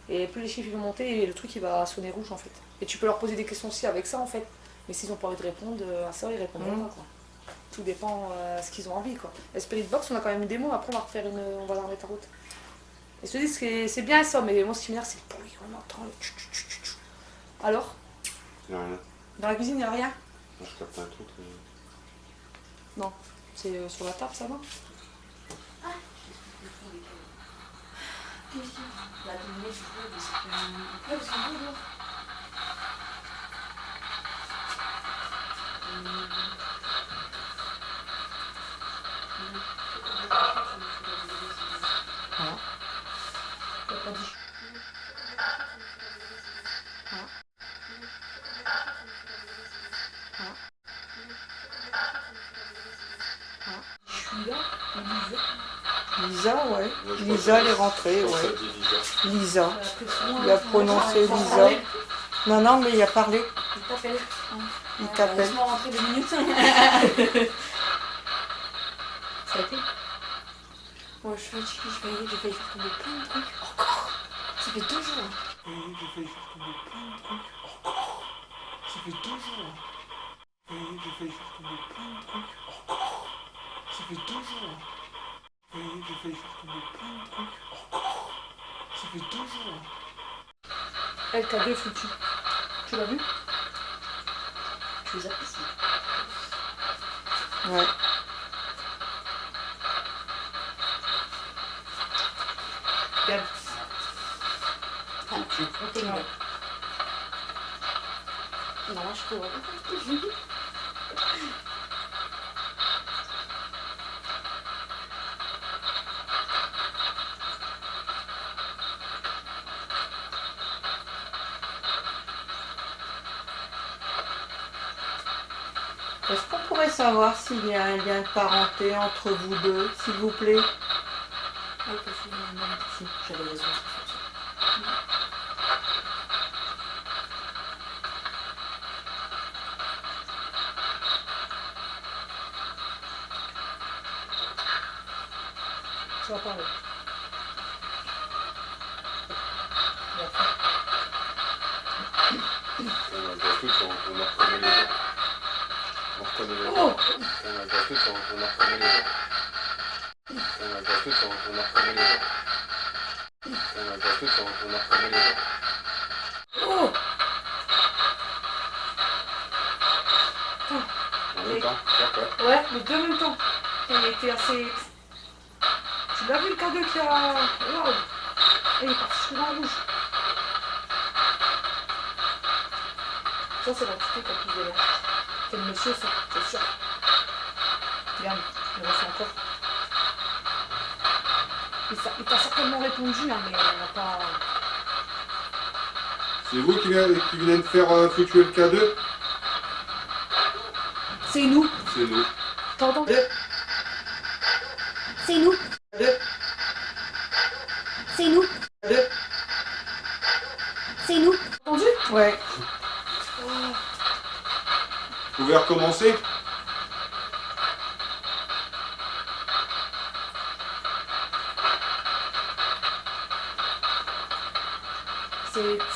Et plus les chiffres ils vont monter, et le truc il va sonner rouge en fait. Et tu peux leur poser des questions aussi avec ça en fait. Mais s'ils n'ont pas envie de répondre à ça, ils répondront pas quoi. Tout dépend ce qu'ils ont envie quoi. La Spirit Box, on a quand même une démo, après on va refaire on va la remettre en route. Et je te dis que c'est bien ça, mais moi ce qui m'énerve c'est le bruit, on entend le tchou, tchou, tchou, tchou. Alors, Il n'y a rien. dans la cuisine il n'y a rien? Moi, je capte un truc. Non. C'est sur la table ça va? La dominée, c'est quoi? Ouais, parce que bon, Lisa, ouais. Lisa, elle est rentrée, ouais. Lisa. Il a prononcé Lisa. Non, non, mais il a parlé. il t'appelle. Il t'appelle. Laisse-moi rentrer 2 minutes. Ça a été? Moi, je suis fatiguée, j'ai failli faire tomber plein de trucs. Encore. Ça fait 2 jours. J'ai failli faire tomber plein de trucs. Encore. Ça fait 2 jours. J'ai failli faire tomber plein de trucs. Encore. Ça fait 2 jours. J'ai failli faire tomber plein de trucs. Encore. Ça fait 2 jours. LK2 foutu. Tu l'as vu? Tu les apprécies. Ouais. Bien. On t'aime. Non, je trouve. Est-ce qu'on pourrait savoir s'il y a un lien de parenté entre vous deux, s'il vous plaît? Ah, parce que si, j'avais raison. Tu vas parler. On a tous, on a reconnu les gens. On reconnaît les gens. On a tous, on a reconnu les gens. On a tous, on a reconnu les gens. On a tous, on a reconnu les gens. Oh! En même temps, d'accord. Ouais, les deux en même temps. Il était assez. Tu l'as vu le K2 qui a. Waouh! Et il est parti sur la rouge. Ça, c'est l'entité qui a plus de l'air. C'est le monsieur, ça, c'est sûr. Regarde, il reste encore. Il t'a certainement répondu, hein, mais on n'a pas. C'est vous qui venez de faire foutu le K2? C'est nous. C'est nous. T'entends? C'est nous. C'est nous. Deux. C'est nous. pouvez recommencer.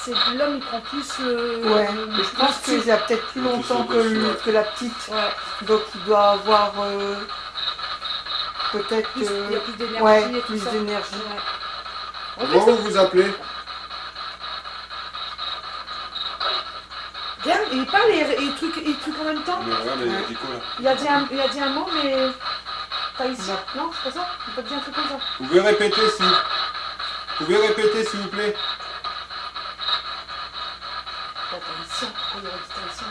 C'est l'homme, il prend plus le. Ouais, mais je pense qu'il y a peut-être plus longtemps que la petite. Ouais. Donc il doit avoir peut-être Il y a plus d'énergie ouais, et tout plus ça. d'énergie. Ouais. Comment vous vous appelez? Regarde, il parle et il truc en même temps. Mais regarde, il a dit quoi là? Il a dit un mot, mais pas ici. Non, c'est pas ça. Il a pas dit un truc comme ça. Vous pouvez répéter s'il vous plaît. Attends, ici. Ah, il aurait dit ici.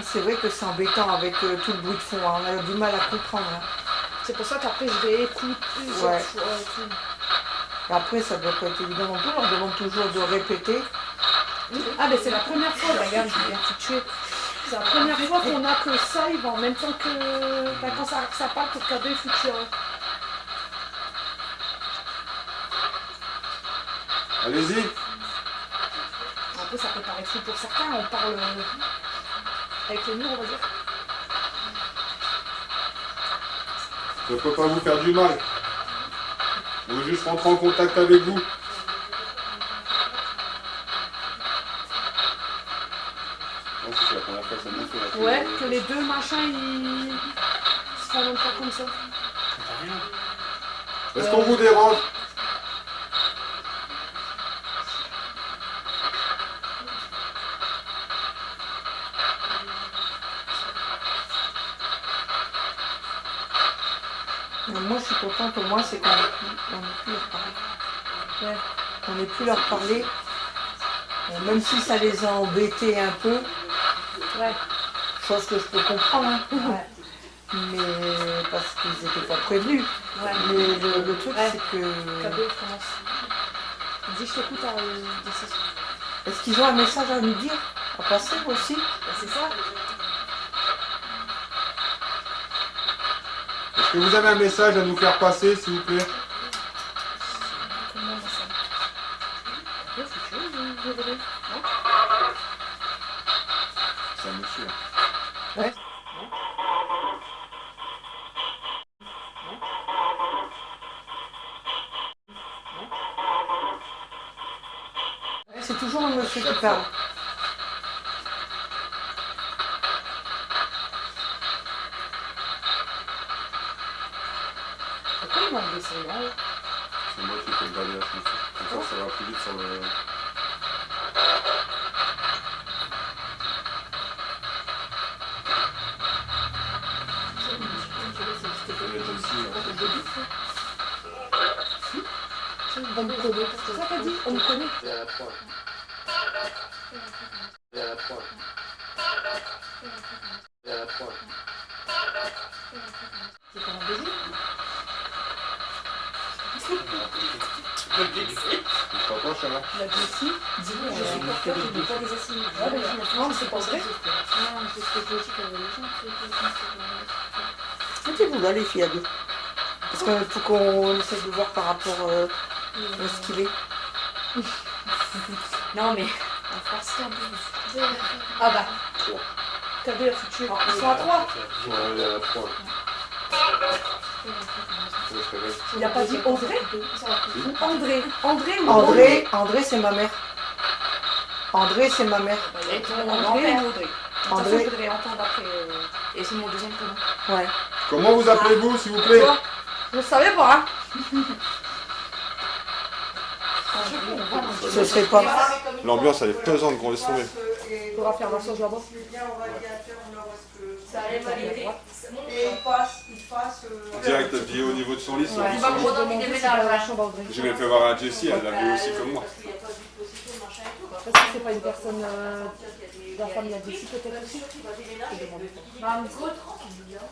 C'est vrai que c'est embêtant avec tout le bruit de fond, hein. On a du mal à comprendre. Hein. C'est pour ça qu'après je vais écouter. Ouais. Et après ça doit pas être évident non plus, on leur demande toujours de répéter. Ah mais c'est la première fois, regarde, je viens de tuer. C'est la première fois qu'on a que ça, il va en même temps que. Bah, quand ça part pour cadeau et futur. Allez-y. Après ça peut paraître fou pour certains, on parle avec les murs on va dire. Ça ne peut pas vous faire du mal. On veut juste rentrer en contact avec vous. Non, c'est la première fois que ça me fait. Ouais, que les deux machins ils se font même pas comme ça. Est-ce qu'on vous dérange? Moi je suis contente au moins c'est qu'on n'ait plus leur parler. Ouais. Qu'on n'ait plus leur parler. Même si ça les a embêtés un peu. Ouais. Chose que je peux comprendre. Hein. Ouais. Mais parce qu'ils n'étaient pas prévenus. Ouais. Mais le truc ouais. c'est que. Cadeau commence. Il dit je t'écoute à décision. Est-ce qu'ils ont un message à nous dire? À passer aussi? Ben, c'est ça. Est-ce que vous avez un message à nous faire passer, s'il vous plaît? Comment on va ça? Ouais, c'est chaud, vous verrez. Non? C'est un monsieur. Ouais. C'est toujours un monsieur qui parle. Pourquoi ils vont descendre là? C'est moi qui fais le balayage comme ça. Comme ça, ça va plus vite sur le... On me connaît. C'est ça que t'as dit? On me connaît. C'est pas un baiser? Je t'entends, Chana? La Jessie, dis-moi, je suis pour toi, je ne veux pas des assises. Ouais, mais non, c'est pas vrai. Non, c'est ce que je dis quand les gens Mettez-vous là les filles à deux. Parce qu'il faut qu'on essaie de voir par rapport à ce qu'il est. Non, mais on va faire ça un peu. Ah bah, 3. T'as deux, tu es. Ils sont à 3. Ouais, il y en a 3. Il n'a pas dit André? André. André ou André c'est ma mère. André c'est ma mère. Et ton André ou Audrey? André. Je voudrais entendre après. Et c'est mon deuxième prénom. Ouais. Comment vous appelez-vous, s'il vous plaît? Je savais pas, hein? Ce serait pas. L'ambiance, elle est pesante qu'on laisse tomber. On va faire la sauce là-bas. Ça arrive à l'idée. Et il passe. Direct habillé au niveau de son lit, Ouais. sur le lit. Je vais le faire voir à Jessie, elle l'a vu aussi comme moi. Après, si c'est pas une personne de la famille à Jessie, peut-être aussi. Je demande pas.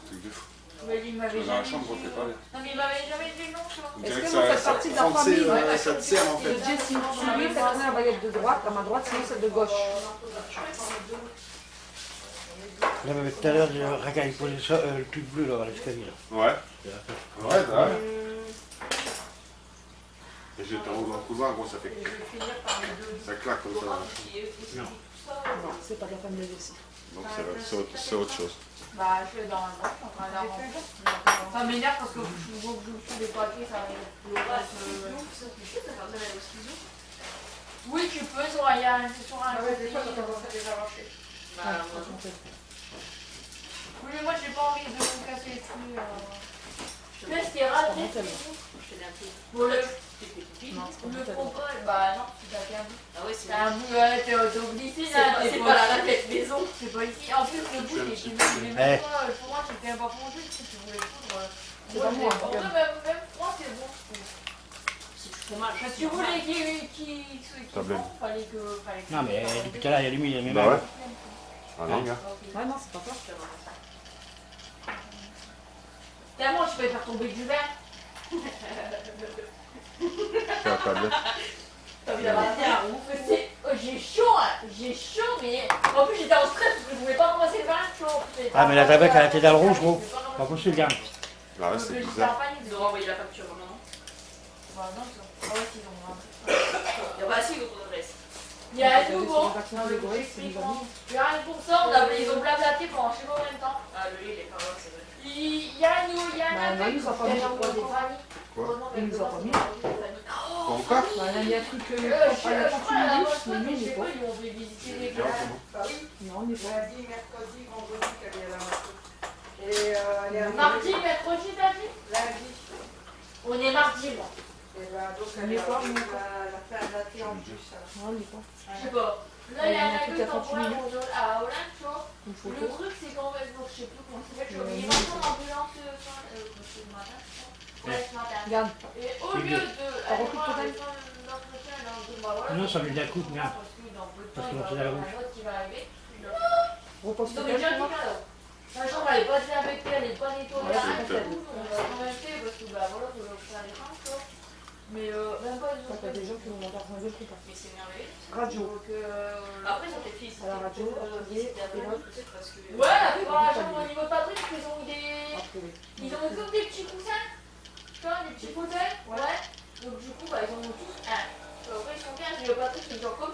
Truc de fou. Mais il m'avait Dans la jamais chambre, on fait pas. Non, mais il m'avait jamais dit non, tu vois. On Est-ce dirait que que vous faites partie de la famille ça te sert en de fait. Jessie? Si lui fait tourner la baguette de droite, à ma droite, sinon celle de gauche. Là, mais tout à l'heure, regarde, il posait ça, le truc bleu là, à l'escalier. Ouais. Ouais, bah ouais. Et je t'enroule dans le couloir, gros, ça fait. Et je vais finir par les deux. Ça claque comme ça. Non, c'est pas de la peine de laisser. Donc c'est autre chose. Bah, je fais dans le vent, je suis en train d'arranger. Ça m'énerve parce que je joue sur des papiers, ça arrive. Oui, tu peux, il y a sur un côté. Bah, moi non. Oui, mais moi j'ai pas envie de me casser les couilles. Qu'est-ce qui est raté? Bon, le propole, bah non, c'est pas un bout. Ah ouais, c'est un bout, t'es obligé là. C'est pas la raquette maison. C'est pas ici. En plus, le bout, il est même pas. Pour moi, c'était un pas fondu. Si tu voulais coudre. C'est pas moi. Même moi, c'est bon. C'est trop mal. Si tu voulais qu'il fallait que. Non, mais depuis tout à l'heure, il y a lui, il y a mes Bah ouais. Ah non, gars. Ouais, non, c'est pas toi. Tellement, je vais faire tomber du verre. C'est la tablette. J'ai chaud, mais en plus j'étais en stress parce que je voulais pas ramasser le verre chaud. Ah, mais la tablette, elle a été dans le rouge, gros. Pas possible, regarde. Ah ouais, c'est bizarre. Ils ont envoyé la facture maintenant, non? Bah non, ils ont. Ah ouais, ils ont. Bah si, vous redresse. Il y a un nouveau. Il y a un pour ça, ils ont blablaté pendant je sais pas combien de temps. Ah, le lait, il est pas loin, c'est vrai. Il y a un nouveau, il y a un Bah, ils nous ont pas mis. Quoi? Ils nous ont pas mis. Encore? Bah, il y a un truc que. Je crois à la fois, mais lui, il est pas. Ils ont fait visiter les gars. Bah oui. Non, on est pas. Lundi, mercredi, vendredi, qu'elle est à la maison. Et Mardi, mercredi, t'as dit? lundi. On est mardi, là. Et ben, donc, On elle est va pas, nous. faire un latte en plus. Non, on est pas. Je sais pas. Là, il y a un truc temporaire à Hollande, tu vois. Une Le photo. truc, c'est qu'en fait, je sais plus comment ça s'appelle. Il est maintenant en ambulance ce matin, je crois. Ouais, ce matin. Regarde. Et au lieu de. recule ton œil. Non, ça lui dit un coup, regarde. Parce que c'est la rouge. qui va arriver. Repose Donc, ton déjà, œil. la chambre, elle est pas désinfectée, elle est pas nettoyée. Ouais, Rien c'est du tout. On va s'en acheter parce que, bah voilà, faut faire les craintes, tu vois. Mais même pas, ils ont T'as des gens qui vont avoir besoin de trucs. Mais c'est merveilleux. Radio. Donc, après, ils ont des fils. À la radio, Olivier, et l'autre. Ouais, la plupart de la chambre au niveau de Patrick, ils ont eu des. Après, Ils ont comme des petits coussins. Tu vois, des petits fauteuils. Ouais. Donc, du coup, bah, ils en ont tous un. Après, ils sont bien. J'ai le Patrick, c'est genre comme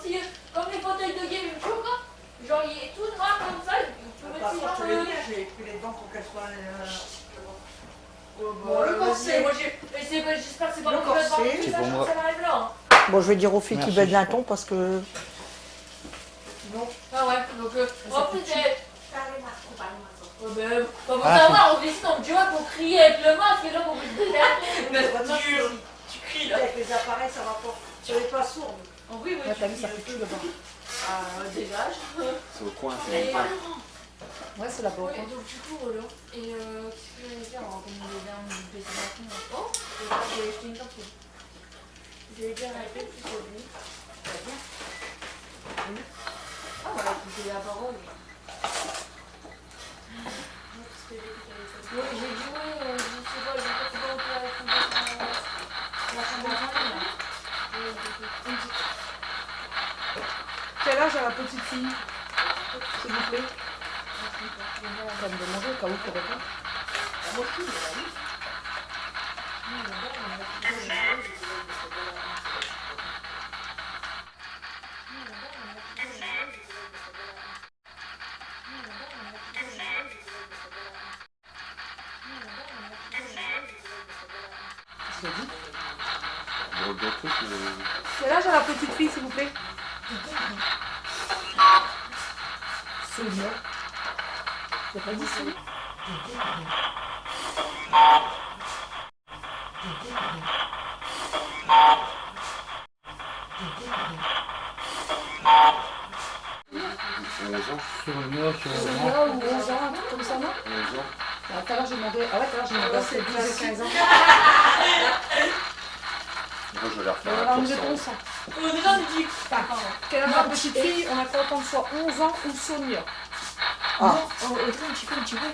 les fauteuils de game, tu vois. Genre, il est tout noir comme ça. Tu peux mettre Par sur contre, le. je vais écrire les dents pour qu'elles soient. Bon, le corset. Moi, j'espère que c'est pas Le pour que corset. C'est pour moi. ça m'arrive là. Hein. bon, je vais dire aux filles qui Merci. baissent d'un ton parce que. Ah ouais, donc en plus, pour Ah, savoir, on décide donc tu vois pour crier avec le masque et là pour vous dire. Tu cries là. Avec les appareils, ça va pas. Tu n'es pas sourde. Oh, oui, oui, Ouais, t'as tu vu, ça cries. fait tout là-bas. Ah, dégage. C'est au coin, Et, c'est Ouais, c'est là-bas. ouais, donc du coup, voilà. Et qu'est-ce que j'allais dire comme on est dans une PC maintenant. Oh, j'ai acheté une carte. J'ai bien arrêté plus au lui. Ça va bien. Ah, voilà, tu fais la parole. Oui, j'ai joué, je sais pas, j'ai pas la chambre Quel âge a la petite fille, s'il vous plaît? On va me demander au cas où tu réponds. Moi aussi, oui. Quel âge a la petite fille, s'il vous plaît? Sonia. Tu n'as pas dit Sonia? Sur le mur, sur le Sonia vent. ou 11 ans, un truc comme ça, non? 11 ans. Ah, tout à l'heure j'ai demandé. Ah ouais, tout à l'heure j'ai demandé. C'est 12 et 15 ans. Moi, je vais leur faire On un a une tour réponse. Déjà, on dit. Quel âge a la petite fille? On a fait autant de fois 11 ans ou Sonia. Non, un petit peu.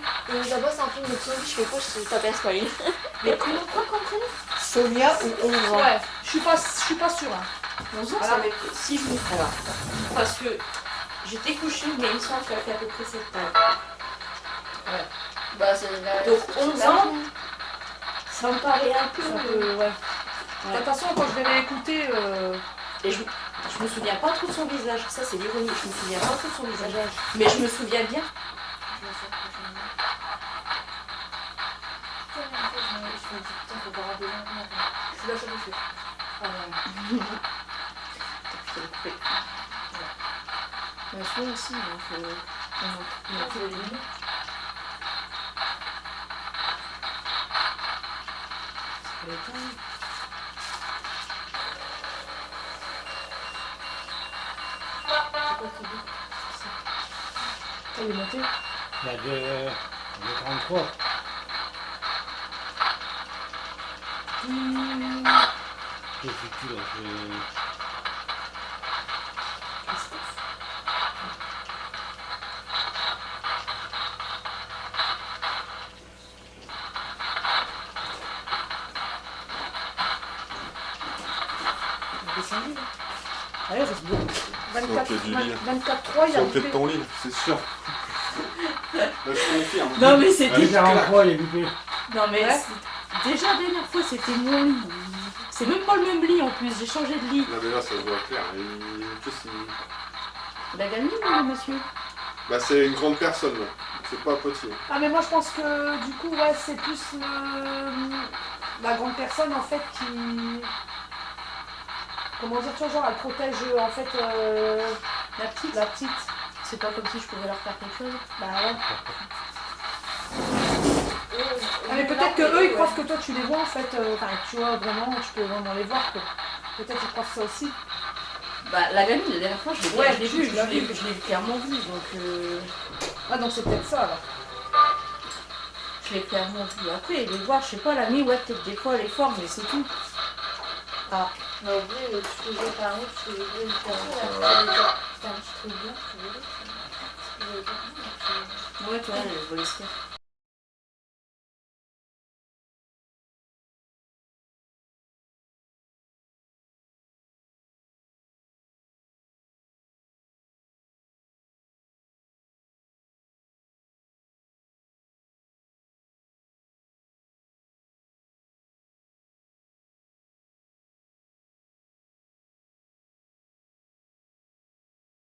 D'abord, c'est un film de Sophie, je fais quoi, je t'aperçois pas lui. Mais comment, quoi comme prénom? Sonia ou 11 ans? Ouais. Je suis pas sûre. Hein. 11 ans, ça va être si je me trompe. Parce que j'étais couchée, mais il me semble qu'elle fait à peu près cette taille. Ouais. Bah, c'est la... Donc 11 ans, ça me paraît un peu... Ouais. De toute façon, quand je vais réécouter. Et je me souviens pas trop de son visage. Ça, c'est l'ironie. Je me souviens pas trop de son visage. Mais je me souviens bien. C'est là, ça me fait. Mais celui-là aussi, il faut. Il est monté. Il y a 2,33. Je sais plus là. Allez, ça se voit. Donc, il y a du lit. 24-3, il y a C'est auprès de ton lit, c'est sûr. Là, je confirme. Non, mais c'était. Il y a 43, il est bipé. Non, mais Ouais. déjà, la dernière fois, c'était mon lit. C'est même pas le même lit en plus. J'ai changé de lit. Non, mais là, ça se voit clair. En plus, Il a gagné, le monsieur. bah, c'est une grande personne, là. C'est pas petit. Ah, mais moi je pense que du coup, ouais, c'est plus la grande personne en fait qui. Comment dire, tu vois, genre elle protège en fait La petite. la petite. C'est pas comme si je pouvais leur faire quelque chose. Bah ouais. Ah, mais peut-être que eux ils croient que toi tu les vois en fait. Enfin, tu vois vraiment, tu peux vraiment les voir quoi. Peut-être ils croient ça aussi. Bah, la gamine, la dernière fois, je l'ai Ouais, vu, tu l'as vu. je l'ai clairement vu, donc Ah, donc c'est peut-être ça alors. je l'ai clairement vu. Après, les voir, je sais pas, la nuit, ouais, peut-être des fois, elle est forte, mais c'est tout. Ah, Mais en vrai, tu faisais par exemple, tu faisais une personne, c'était un petit truc bien, tu voulais. ouais, tu vois, elle voulait se faire.